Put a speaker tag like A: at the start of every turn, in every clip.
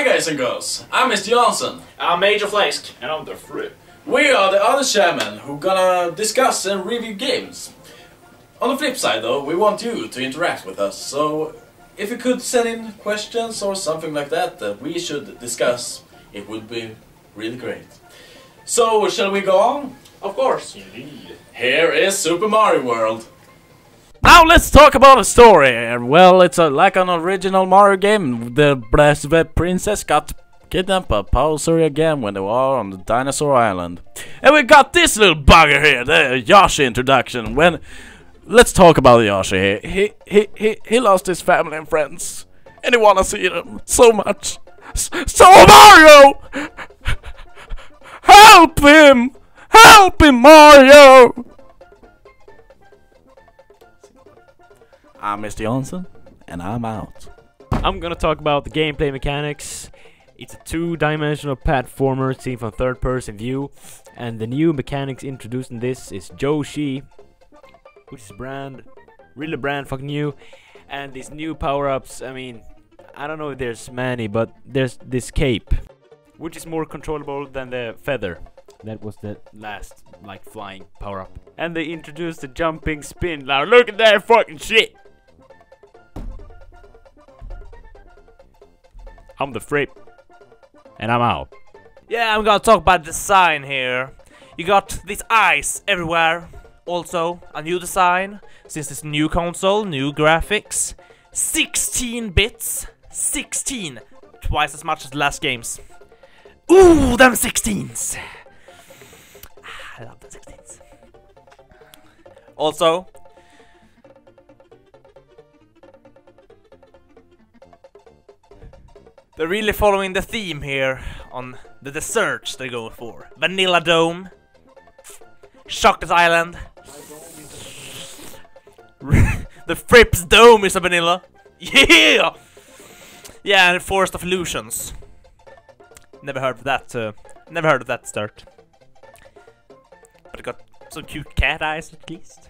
A: Hi guys and girls, I'm Mr. Johnson.
B: I'm Major Flask. And I'm the Fruit.
A: We are the other chairmen who gonna discuss and review games. On the flip side though, we want you to interact with us, so if you could send in questions or something like that that we should discuss, it would be really great. So, shall we go on?
B: Of course. Indeed.
A: Here is Super Mario World.
C: Now let's talk about a story. Well, it's like an original Mario game. The blessed princess got kidnapped by Bowser again when they were on the Dinosaur Island. And we got this little bugger here, the Yoshi introduction. Let's talk about Yoshi here. He lost his family and friends. And he wanna see them so much. So Mario! Help him! Help him, Mario! I'm Mr. Johnson, and I'm out.
D: I'm gonna talk about the gameplay mechanics. It's a two-dimensional platformer seen from third-person view, and the new mechanics introduced in this is Yoshi, which is really brand fucking new, and these new power-ups. I mean, I don't know if there's many, but there's this cape, which is more controllable than the feather. That was the last, like, flying power-up. And they introduced the jumping spin. Now look at that fucking shit! I'm the Fripp. And I'm out. Yeah, I'm gonna talk about design here. You got these eyes everywhere. Also, a new design. Since it's new console, new graphics. 16 bits. 16. Twice as much as the last games. Ooh, them 16s. I love the 16s. Also, they're really following the theme here on the desserts they're going for. Vanilla Dome, Chocolate Island. The Fripp's Dome is a vanilla. Yeah! Yeah, and Forest of Illusions. Never heard of that. Never heard of that dessert. But it got some cute cat eyes at least.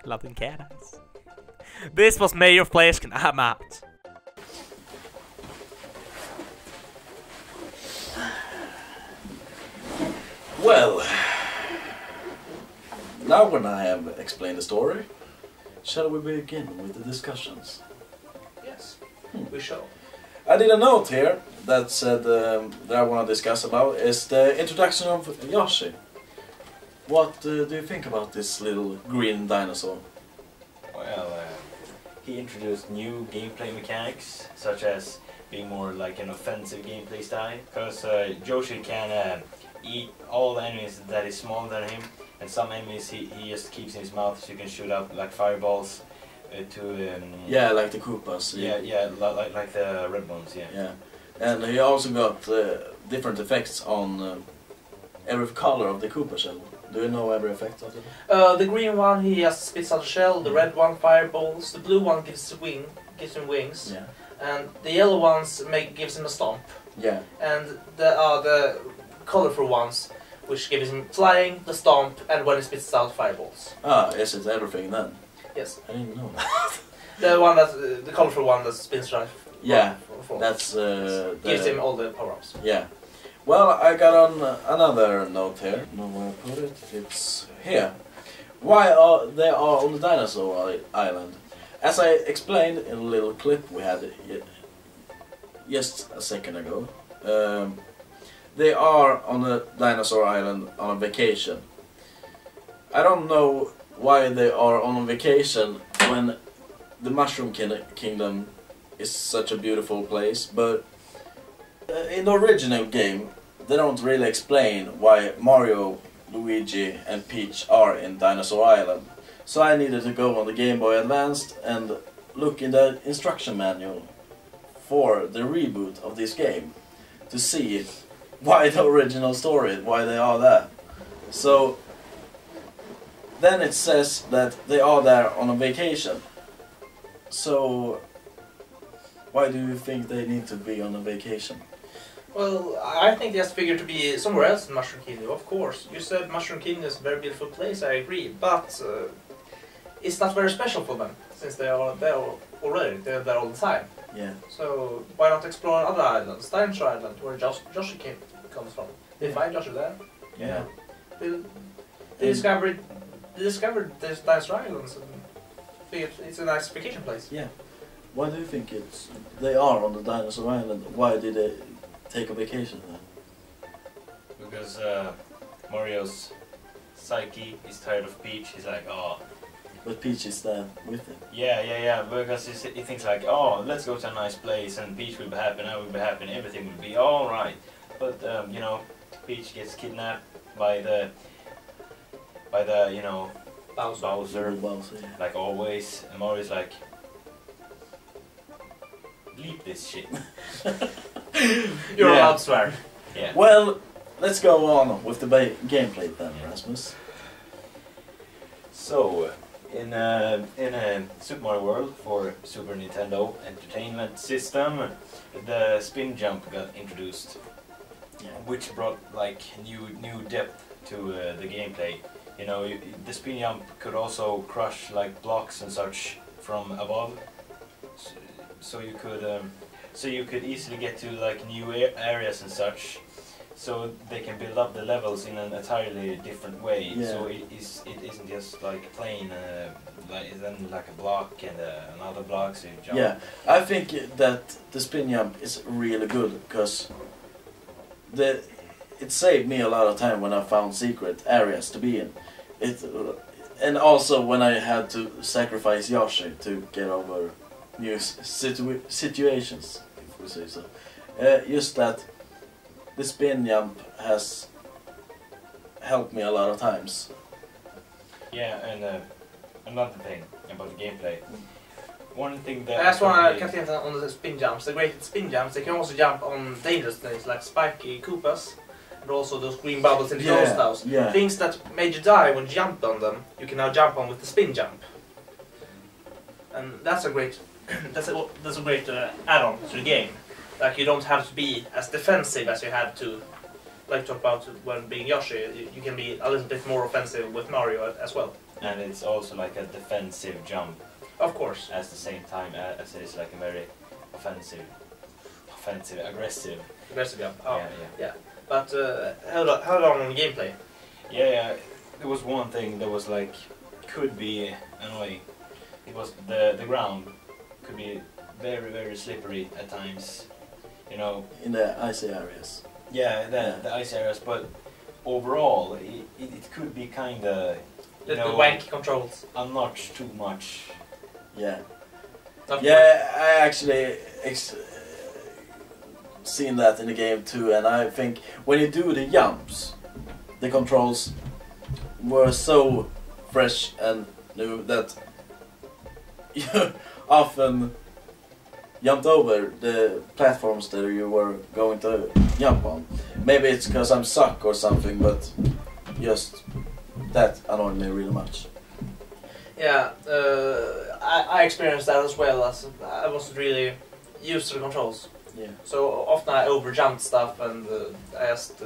D: Loving cat eyes. This was Mayor Flask and I'm out.
A: Well, now when I have explained the story, shall we begin with the discussions?
B: Yes, we shall.
A: I did a note here that said that I want to discuss about is the introduction of Yoshi. What do you think about this little green dinosaur?
E: Well, he introduced new gameplay mechanics, such as being more like an offensive gameplay style. Because Yoshi can eat all the enemies that is smaller than him, and some enemies he just keeps in his mouth, so you can shoot out like fireballs to...
A: yeah, like the Koopas.
E: Yeah, like the red ones, yeah.
A: Yeah, and he also got different effects on every color of the Koopa shell. Do you know every effect of it?
B: The green one he just spits out a shell, the red one fireballs, the blue one gives him wings,
A: Yeah.
B: and the yellow ones gives him a stomp,
A: Yeah.
B: and the colorful ones which gives him flying, the stomp, and when he spits out fireballs.
A: Ah, yes, it's everything then.
B: Yes.
A: I didn't know that.
B: The colorful one that spins right.
A: Yeah,
B: forward.
A: that's
B: gives him all the power-ups.
A: Yeah. Well, I got on another note here. Know where I put it? It's here. Why are they on the Dinosaur Island? As I explained in a little clip we had just a second ago, they are on the Dinosaur Island on a vacation. I don't know why they are on a vacation when the Mushroom Kingdom is such a beautiful place, but in the original game they don't really explain why Mario, Luigi and Peach are in Dinosaur Island. So I needed to go on the Game Boy Advanced and look in the instruction manual for the reboot of this game to see why the original story, why they are there. So then it says that they are there on a vacation. So why do you think they need to be on a vacation?
B: Well, I think they just figured to be somewhere else in Mushroom Kingdom, of course. You said Mushroom Kingdom is a very beautiful place, I agree, but it's not very special for them since they are there already. They're there all the time.
A: Yeah.
B: So why not explore other islands? Dinosaur Island, where Joshi comes from. They find Joshi there.
A: Yeah.
B: They discovered these Dinosaur Islands, and think it's a nice vacation place.
A: Yeah. Why do you think they are on the Dinosaur Island? Why did they take a vacation then?
E: Because Mario's psyche is tired of Peach. He's like, oh.
A: But Peach is there with him.
E: Yeah. Because he thinks like, oh, let's go to a nice place, and Peach will be happy, and I will be happy, and everything will be all right. But you know, Peach gets kidnapped by the Bowser,
A: Bowser, yeah.
E: like always, and Mario's like, bleep this shit.
B: You're
A: Yeah.
B: allowed to swear.
E: Yeah.
A: Well, let's go on with the gameplay then, Rasmus.
E: So, in a Super Mario World for Super Nintendo Entertainment System, the spin jump got introduced,
A: Yeah.
E: which brought like new depth to the gameplay. You know, the spin jump could also crush like blocks and such from above, so you could easily get to like new areas and such. So they can build up the levels in an entirely different way.
A: Yeah.
E: So it isn't just like plain like a block and another block, so you jump.
A: Yeah, I think that the spin jump is really good because it saved me a lot of time when I found secret areas to be in. And also when I had to sacrifice Yoshi to get over new situations, if we say so. Just that the spin jump has helped me a lot of times.
E: Yeah, and another thing about the gameplay. One thing that
B: I just want to cut in on the spin jumps. The great spin jumps, they can also jump on dangerous things like spiky Koopas, and also those green bubbles in the ghost house.
A: Yeah.
B: Things that made you die when you jumped on them, you can now jump on with the spin jump. And that's a great, that's a great add-on to the game. Like you don't have to be as defensive as you had to, like talk about when being Yoshi. You can be a little bit more offensive with Mario as well.
E: And it's also like a defensive jump.
B: Of course.
E: At the same time as it is like a very aggressive.
B: Aggressive jump. Oh.
E: Yeah.
B: But hold on the gameplay.
E: Yeah. There was one thing that was like could be annoying. It was the ground could be very slippery at times. You know.
A: In the icy areas.
E: Yeah, the ice areas, but overall it could be kind of
B: Little wanky controls.
E: a notch too much.
A: Yeah.
B: Not
A: Yeah, I actually seen that in the game too, and I think when you do the jumps, the controls were so fresh and new that you often jumped over the platforms that you were going to jump on. Maybe it's because I'm stuck or something, but just that annoyed me really much.
B: Yeah, I experienced that as well. As I wasn't really used to the controls,
A: Yeah.
B: so often I overjumped stuff, and I just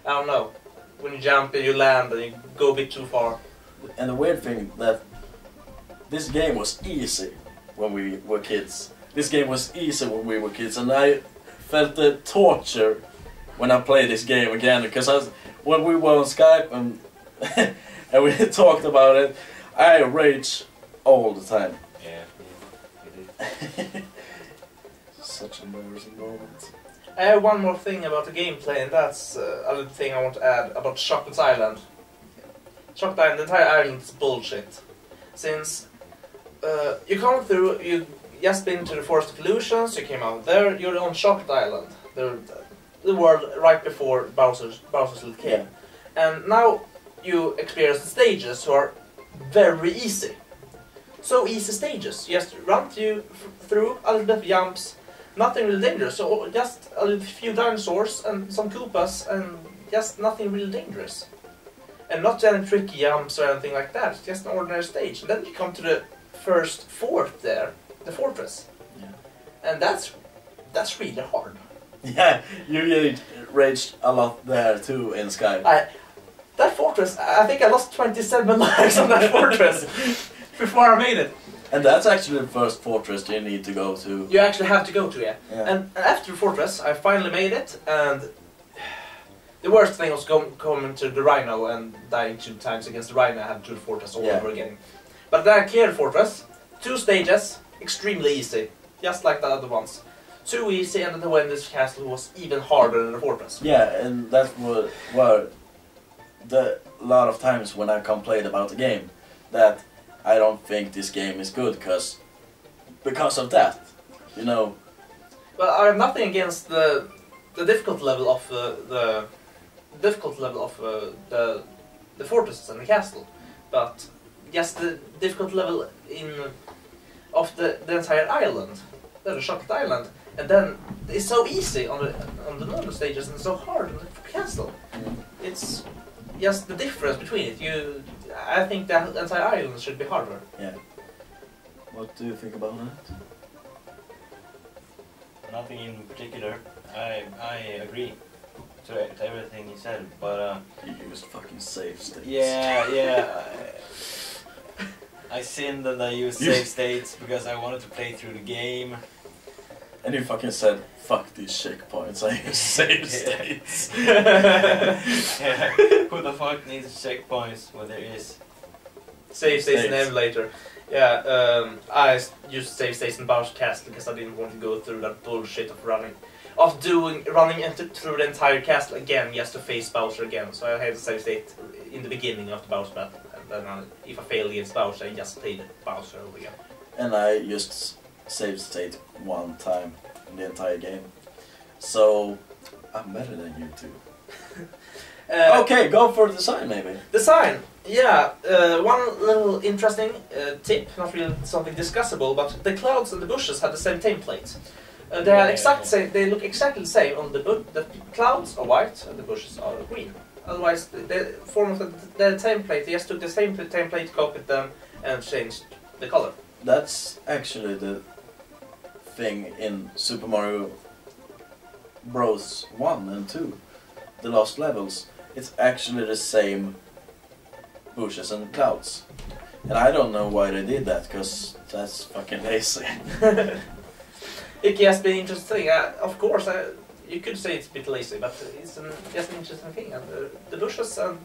B: I don't know. When you jump and you land and you go a bit too far.
A: And the weird thing that this game was easy when we were kids. This game was easy when we were kids, and I felt the torture when I played this game again, because when we were on Skype and and we talked about it, I rage all the time.
E: Yeah, it is.
A: Such an embarrassing moment.
B: I have one more thing about the gameplay, and that's a little thing I want to add about Chocolate Island. Chocolate Island, the entire island is bullshit. Since you come through, you just been to the Forest of Illusions, you came out there, you're on Chocolate Island, the world right before Bowser's little cave.
A: Yeah.
B: And now you experience the stages, who are very easy. So easy stages. You just run through a little bit of jumps, nothing really dangerous. So just a few dinosaurs and some Koopas, and just nothing really dangerous. And not any tricky jumps or anything like that. It's just an ordinary stage. And then you come to the first fort there, the fortress.
A: Yeah.
B: And that's really hard.
A: Yeah, you really raged a lot there too in Skype.
B: That fortress, I think I lost 27 lives on that fortress before I made it.
A: And that's actually the first fortress you need to go to.
B: You actually have to go to, yeah.
A: Yeah.
B: And after the fortress, I finally made it, and the worst thing was coming to the Rhino and dying 2 times against the Rhino. I had to do the fortress all over again. But then I cleared the fortress, 2 stages, extremely easy, just like the other ones. Too easy, and then when this castle was even harder than the fortress.
A: Yeah, and that were the lot of times when I complained about the game, that I don't think this game is good because of that, you know.
B: Well, I have nothing against the difficult level of the fortresses and the castle, but just the difficult level of the entire island, the chocolate island, and then it's so easy on the normal stages and so hard on the castle. It's just the difference between it. I think the entire island should be harder.
A: Yeah. What do you think about that?
E: Nothing in particular. I agree to everything you said, but
A: You used fucking save states.
E: yeah. I sinned and I used save states because I wanted to play through the game.
A: And you fucking said, fuck these checkpoints, I use save states.
E: Yeah. Who the fuck needs checkpoints when there is
B: Save states in emulator. Yeah, I used save states in Bowser Castle because I didn't want to go through that bullshit of running through the entire castle again just to face Bowser again. So I had to save state in the beginning of the Bowser battle, and then if I failed against Bowser, I just played Bowser over again.
A: And I just save state 1 time in the entire game. So I'm better than you two. Okay, go for design maybe.
B: Design, yeah. One little interesting tip, not really something discussable, but the clouds and the bushes had the same template. They are They look exactly the same. On the clouds are white and the bushes are green. Otherwise, the form of the template, they just took the same template, copied them, and changed the color.
A: That's actually the thing in Super Mario Bros. 1 and 2, the lost levels. It's actually the same bushes and clouds. And I don't know why they did that, because that's fucking lazy.
B: It just been interesting. Of course, you could say it's a bit lazy, but it's just an interesting thing. And the bushes, and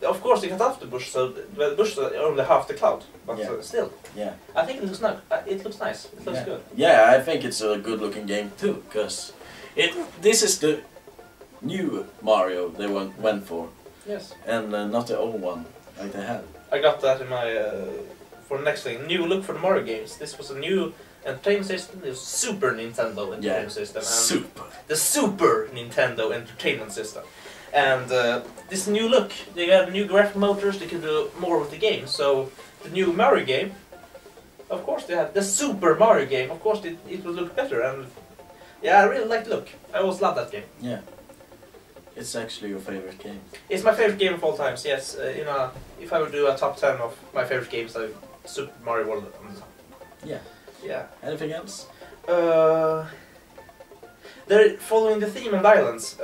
B: of course, you cut off the bush, so the bushes are only half the cloud. But still,
A: Yeah.
B: I think it looks nice. It looks nice. It looks good.
A: Yeah, I think it's a good-looking game too, because this is the new Mario they went for,
B: Yes.
A: and not the old one like they had.
B: I got that in my for the next thing. New look for the Mario games. This was a new entertainment system. It was Super Nintendo entertainment system. And the Super Nintendo entertainment system. And this new look, they got new graphic motors. They can do more with the game. So the new Mario game, of course, they had the Super Mario game. Of course, it would look better. And yeah, I really like the look. I always love that game.
A: Yeah. It's actually your favorite game.
B: It's my favorite game of all times. Yes, if I would do a top 10 of my favorite games, I Super Mario World on the top.
A: Yeah.
B: Yeah.
A: Anything else?
B: They're following the theme of the islands.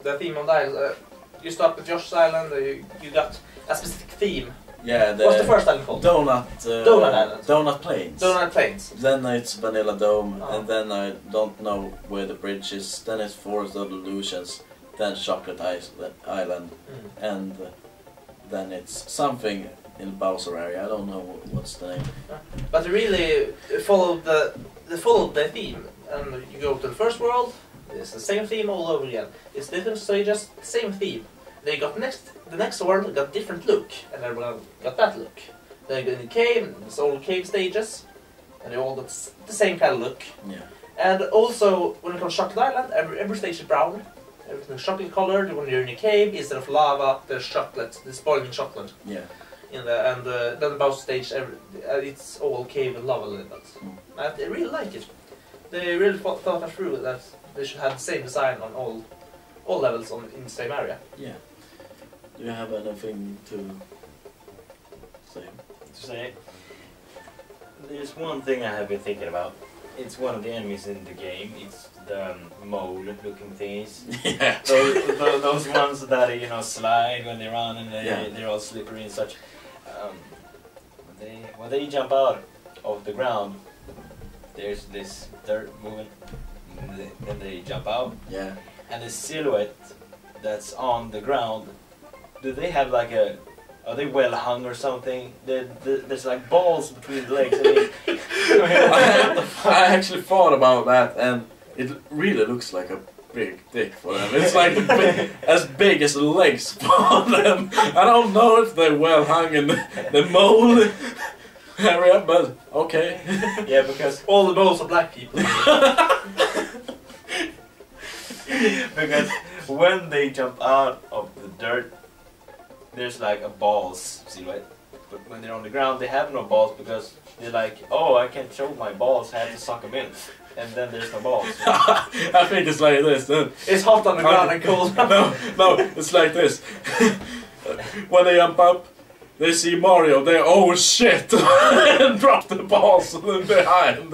B: The theme of the islands. You start with Josh's Island. You got a specific theme.
A: Yeah.
B: What's the first island called?
A: Donut
B: Island.
A: Donut Plains.
B: Donut Plains.
A: Then it's Vanilla Dome,
B: Oh.
A: and then I don't know where the bridge is. Then it's Forest of Illusions. Then Chocolate Island, and then it's something in Bowser area. I don't know what's the name.
B: But they really followed the theme. And you go to the first world. It's the same theme all over again. It's different stages, same theme. They got the next world got different look, and everyone got that look. They go in the cave, it's all cave stages, and they all got the same kind of look.
A: Yeah.
B: And also, when it comes to Chocolate Island, every stage is brown. Everything's chocolate colored. When you're in a cave, instead of lava, there's chocolate. There's boiling chocolate.
A: Yeah.
B: Then the Bowser stage, it's all cave and lava levels. I really like it. They really thought that through, that they should have the same design on all levels in the same area.
A: Yeah. Do you have anything to say?
E: There's one thing I have been thinking about. it's one of the enemies in the game. It's the mole-looking things.
A: Yeah.
E: Those ones that you know slide when they run and they're all slippery and such. When they jump out of the ground, there's this dirt moving. Then they jump out.
A: Yeah.
E: And the silhouette that's on the ground. Do they have like a? Are they well hung or something? There's like balls between the legs.
A: I actually thought about that, and it really looks like a big dick for them. It's like as big as the legs for them. I don't know if they're well hung in the mole area, but okay.
E: Yeah, because
B: all the moles are black people.
E: because when they jump out of the dirt, there's like a balls silhouette. But when they're on the ground, they have no balls because they're like, oh, I can't show my balls, I have to suck them in. And then there's no balls.
A: I think it's like this.
B: It's hot on the ground and cold.
A: No, it's like this. When they jump up, they see Mario, they oh shit, and drop the balls behind.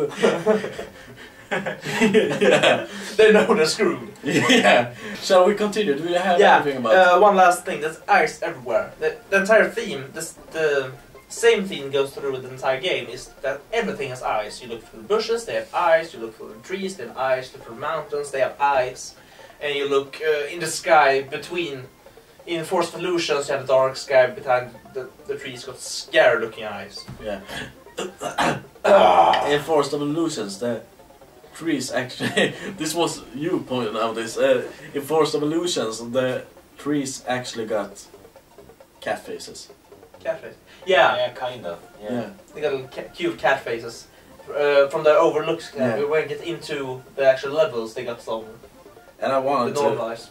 A: Yeah.
B: They know they're screwed.
A: Yeah. Shall we continue? Do you have anything about
B: one last thing. There's ice everywhere. The entire theme, the same theme goes through the entire game, is that everything has ice. You look through the bushes, they have ice. You look through the trees, they have ice. You look through the mountains, they have ice. And you look in the sky between... In Forced Illusions, you have the dark sky behind the trees got scary looking eyes.
A: Yeah. In Forced Illusions, the trees actually... this was you pointing out this. In Forced Illusions, the trees actually got cat faces.
B: Cat face. Yeah.
E: Yeah, kind of. Yeah.
B: They got little cute cat faces. From the overlooks, when you get into the actual levels, they got some...
A: And I wanted
B: normalized.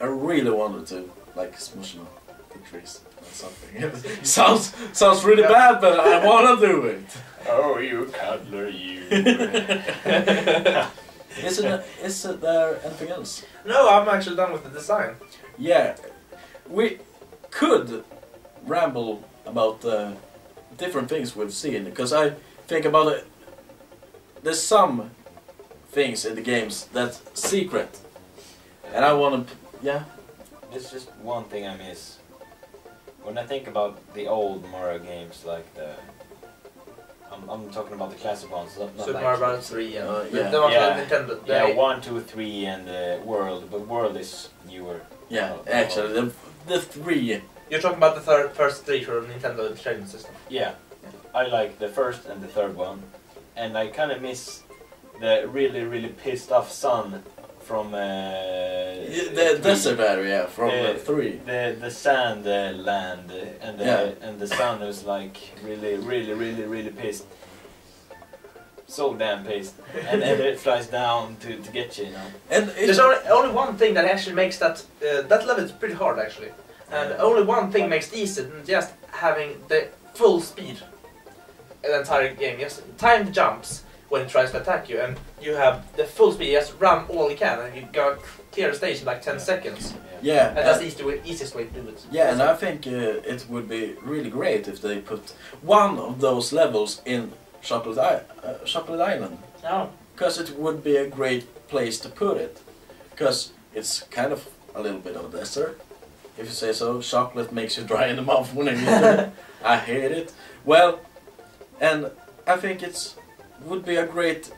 A: I really wanted to, like, smush them up the trees or something. sounds really bad, but I want to do it.
E: Oh, you cuddler, you.
A: Is there anything else?
B: No, I'm actually done with the design.
A: Yeah, we could ramble about different things we've seen, because I think about it. There's some things in the games that's secret, and I want to. Yeah.
E: There's just one thing I miss. When I think about the old Mario games, like I'm talking about the classic ones, not
B: Super
E: like
B: Mario Bros. 3 and
A: yeah.
B: Nintendo.
E: Yeah, 1, 2, 3 and World, but World is newer.
A: Yeah, actually, the 3.
B: You're talking about the first 3 for Nintendo Entertainment System.
E: Yeah, I like the first and the third one, and I kind of miss the really pissed off son from
A: the desert area from 3.
E: The sand land and the sun was like really pissed. So damn pissed. And then it flies down to get you know.
A: And
B: there's only one thing that actually makes that that level is pretty hard actually. And only one thing makes it easy than just having the full speed in the entire game. Just timed jumps when it tries to attack you, and you have the full speed, you just run all you can, and you go clear the stage in like 10 seconds.
A: Yeah.
B: And that's the easiest way to do it.
A: Yeah, and I think it would be really great if they put one of those levels in Chocolate Island.
B: Oh.
A: Because it would be a great place to put it. Because it's kind of a little bit of a desert, if you say so. Chocolate makes you dry in the mouth when you eat it. I hate it. Well, and I think it would be a great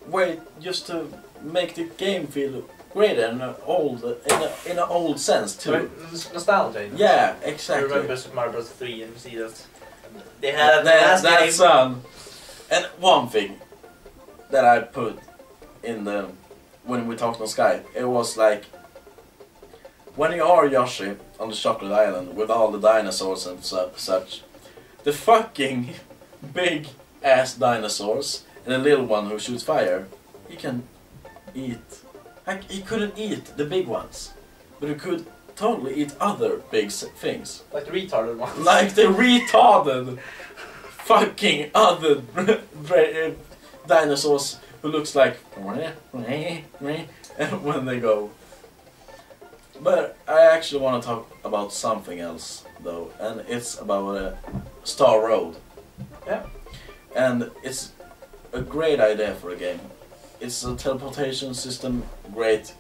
A: way just to make the game feel greater in an old sense too.
B: Nostalgia. You know?
A: Yeah, exactly.
B: You remember Super Mario Bros. 3 and you see that they had that
A: game. And one thing that I put in when we talked on Skype, it was like when you are Yoshi on the Chocolate Island with all the dinosaurs and such, the fucking big ass dinosaurs and a little one who shoots fire, he can eat. He couldn't eat the big ones, but he could totally eat other big things.
B: Like the retarded ones. Like
A: the retarded fucking other dinosaurs who looks like when they go. But I actually want to talk about something else though, and it's about Star Road.
B: Yeah.
A: And it's a great idea for a game. It's a teleportation system, great.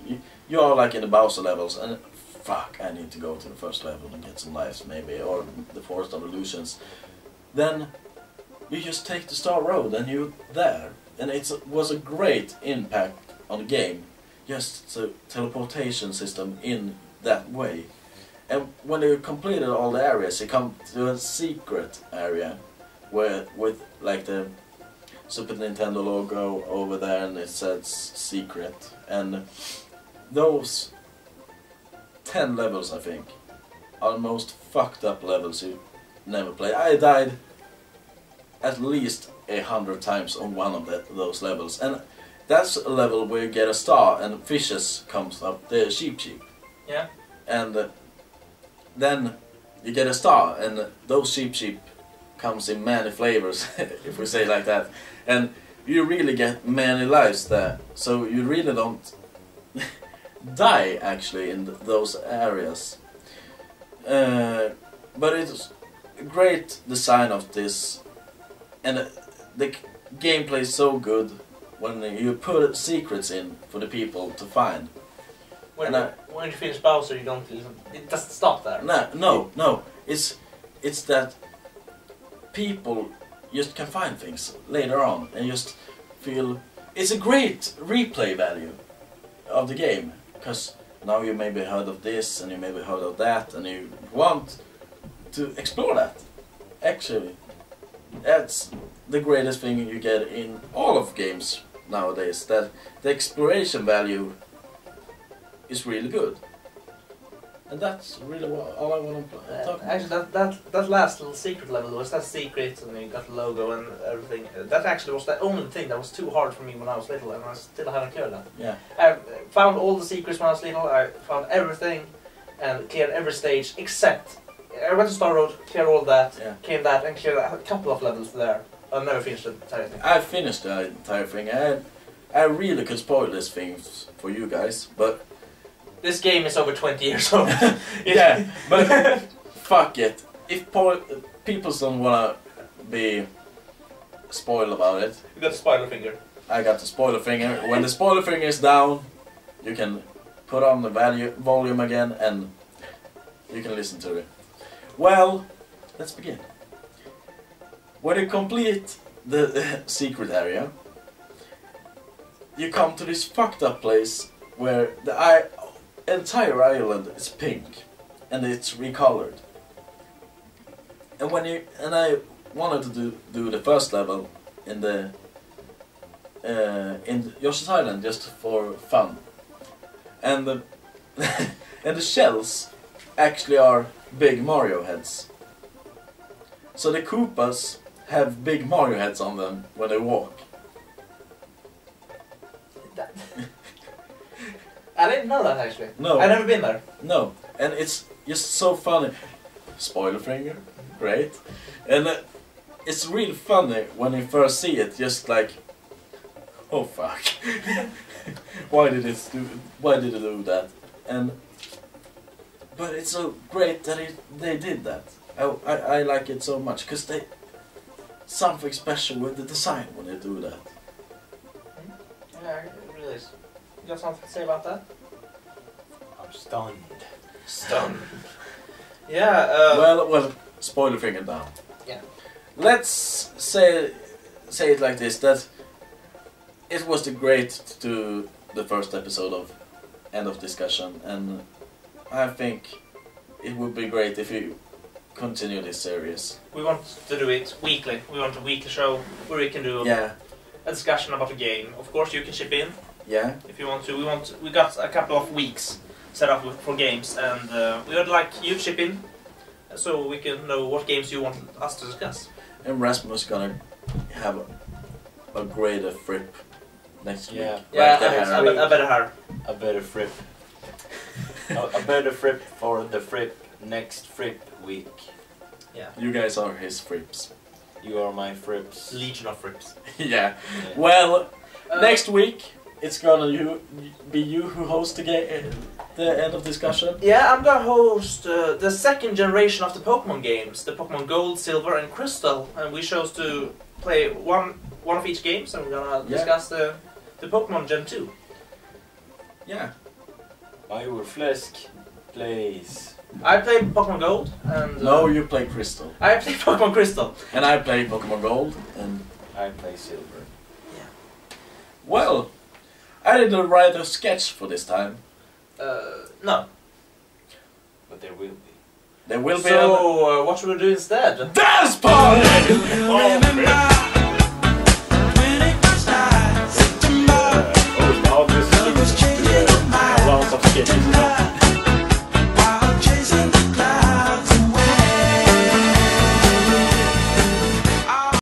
A: You are like in the Bowser levels, and fuck, I need to go to the first level and get some lives maybe, or the Forest of Illusions. Then you just take the Star Road and you're there. And it was a great impact on the game, just the teleportation system in that way. And when you completed all the areas, you come to a secret area where with like the Super Nintendo logo over there, and it says secret. And those 10 levels, I think, are the most fucked up levels you never play. I died at least 100 times on one of those levels, and that's a level where you get a star and fishes comes up, the sheep.
B: Yeah.
A: And then you get a star, and those sheep comes in many flavors, if we say like that, and you really get many lives there, so you really don't die actually in those areas. But it's a great design of this, and the gameplay is so good when you put secrets in for the people to find.
B: When you finish Bowser, you don't. It doesn't stop there.
A: No. It's that people just can find things later on and just feel it's a great replay value of the game, because now you maybe heard of this and you maybe heard of that and you want to explore that. Actually, that's the greatest thing you get in all of games nowadays, that the exploration value is really good. And that's really all I want to talk about.
B: Actually, that last little secret level was that secret, and you got the logo and everything. That actually was the only thing that was too hard for me when I was little, and I still haven't cleared that.
A: Yeah.
B: I found all the secrets when I was little. I found everything and cleared every stage except I went to Star Road, cleared all that, came that, and cleared a couple of levels there. I never finished the entire thing.
A: I finished the entire thing. I really could spoil this thing for you guys, but
B: this game is over 20 years old.
A: yeah, but fuck it. If people don't wanna be spoiled about it,
B: You got the spoiler finger.
A: I got the spoiler finger. When the spoiler finger is down, you can put on the volume again and you can listen to it. Well, let's begin. When you complete the secret area, you come to this fucked up place where the entire island is pink and it's recolored. And I wanted to do the first level in Yoshi's Island just for fun, and and the shells actually are big Mario heads. So the Koopas have big Mario heads on them when they walk.
B: I didn't know that actually.
A: No.
B: I've never been there.
A: No, and it's just so funny. Spoiler finger, great. And it's really funny when you first see it, just like, oh fuck. Why did it do that? But it's so great that they did that. I like it so much, because something special with the design when they do that.
B: Yeah, it really is. You got something to say about that?
E: I'm stunned.
B: Stunned. Yeah.
A: Well, spoiler finger down.
B: Yeah.
A: Let's say it like this: that it was great to do the first episode of End of Discussion, and I think it would be great if you continue this series.
B: We want to do it weekly. We want a weekly show where we can do a discussion about a game. Of course, you can chip in.
A: Yeah.
B: If you want to, we got a couple of weeks set up for games, and we would like you to chip in, so we can know what games you want us to discuss.
A: And Rasmus gonna have a greater frip next week.
B: Yeah,
A: Like
B: a better hair.
E: A better frip. A better frip for the frip next frip week.
B: Yeah.
A: You guys are his frips.
E: You are my frips.
B: Legion of frips.
A: Yeah. Well, next week it's gonna be you who host the End of Discussion.
B: Yeah, I'm gonna host the second generation of the Pokemon games, the Pokemon Gold, Silver, and Crystal, and we chose to play one one of each game, so we're gonna discuss the Pokemon Gen 2.
A: Yeah.
E: Major Flesk plays.
B: I play Pokemon Gold, and...
A: No, you play Crystal.
B: I play Pokemon Crystal.
A: And I play Pokemon Gold, and...
E: I play Silver.
A: Well, I didn't write a sketch for this time.
B: No.
E: But there will be.
A: There will be
B: So, what should we do instead?
A: Dance party!
E: I'll just do a lot of sketches.